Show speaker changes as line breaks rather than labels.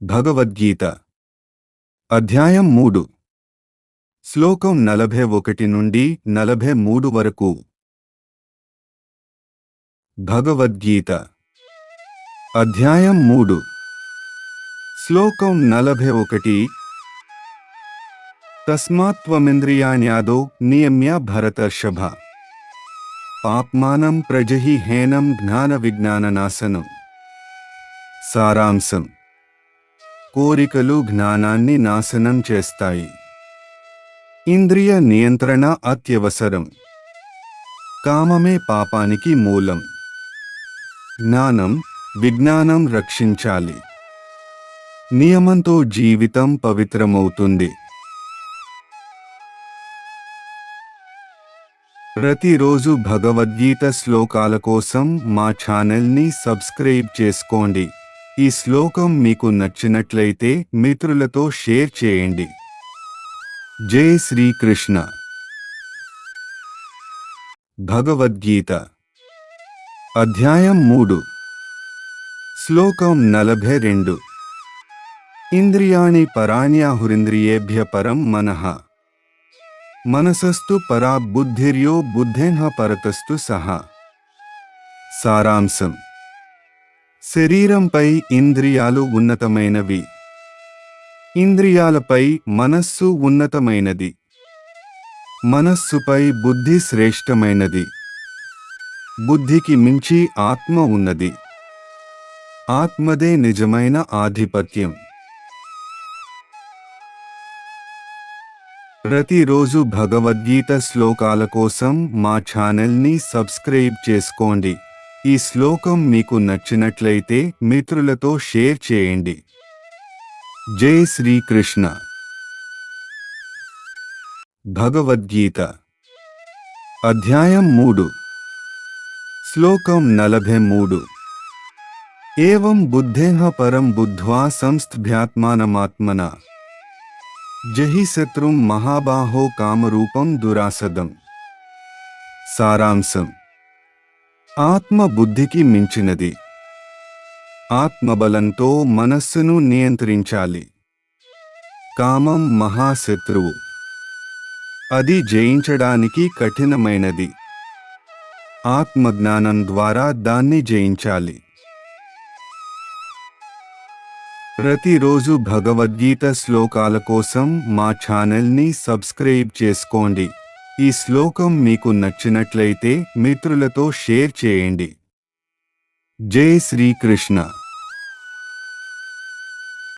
భగవద్గీత అధ్యాయం 3 శ్లోకం 41 నుండి 43 వరకు. భగవద్గీత అధ్యాయం 3 శ్లోకం 41. తస్మాత్త్వమింద్రియాణ్యాదో నియమ్య భరతర్షభ పాప్మానం ప్రజహి హేనం జ్ఞాన విజ్ఞాననాశనం. సారాంశం: కోరికలు జ్ఞానాన్ని నాశనం చేస్తాయి. ఇంద్రియ నియంత్రణ అత్యవసరం. కామమే పాపానికి మూలం. జ్ఞానం, విజ్ఞానం రక్షించాలి. నియమంతో జీవితం పవిత్రమవుతుంది. ప్రతిరోజు భగవద్గీత శ్లోకాల కోసం మా ఛానల్ని సబ్స్క్రైబ్ చేసుకోండి. ఈ శ్లోకం మీకు నచ్చినట్లయితే మిత్రులతో షేర్ చేయండి. జై శ్రీకృష్ణ. భగవద్గీత అధ్యాయం 3 శ్లోకం 42. ఇంద్రియాణి పరాణ్యాహురింద్రియేభ్య పరం మనః మనసస్తు పరా బుద్ధిర్యో బుద్ధేన పరతస్తు సహ. సారాంశం: శరీరంపై ఇంద్రియాలు ఉన్నతమైనవి. ఇంద్రియాలపై మనస్సు ఉన్నతమైనది. మనస్సుపై బుద్ధి శ్రేష్టమైనది. బుద్ధికి మించి ఆత్మ ఉన్నది. ఆత్మదే నిజమైన ఆధిపత్యం. ప్రతిరోజు భగవద్గీత శ్లోకాల కోసం మా ఛానల్ని సబ్స్క్రైబ్ చేసుకోండి. ఈ శ్లోకం మీకు నచ్చినట్లయితే మిత్రులతో షేర్ చేయండి. జై శ్రీకృష్ణ. భగవద్గీత అధ్యాయం 3 శ్లోకం 43. ఏవం బుద్ధేన పరం బుద్ధ్వా సంస్థభ్యాత్మానమాత్మనా జహి శత్రుం మహాబాహో కామరూపం దురాసదం. సారాంశం: ఆత్మ బుద్ధికి మించినది. ఆత్మబలంతో మనస్సును నియంత్రించాలి. కామం మహాశత్రువు. అది జయించడానికి కఠినమైనది. ఆత్మజ్ఞానం ద్వారా దాన్ని జయించాలి. ప్రతిరోజు భగవద్గీత శ్లోకాల కోసం మా ఛానల్ని సబ్స్క్రైబ్ చేసుకోండి. ఈ శ్లోకం మీకు నచ్చినట్లయితే మిత్రులతో షేర్ చేయండి. జై శ్రీకృష్ణ.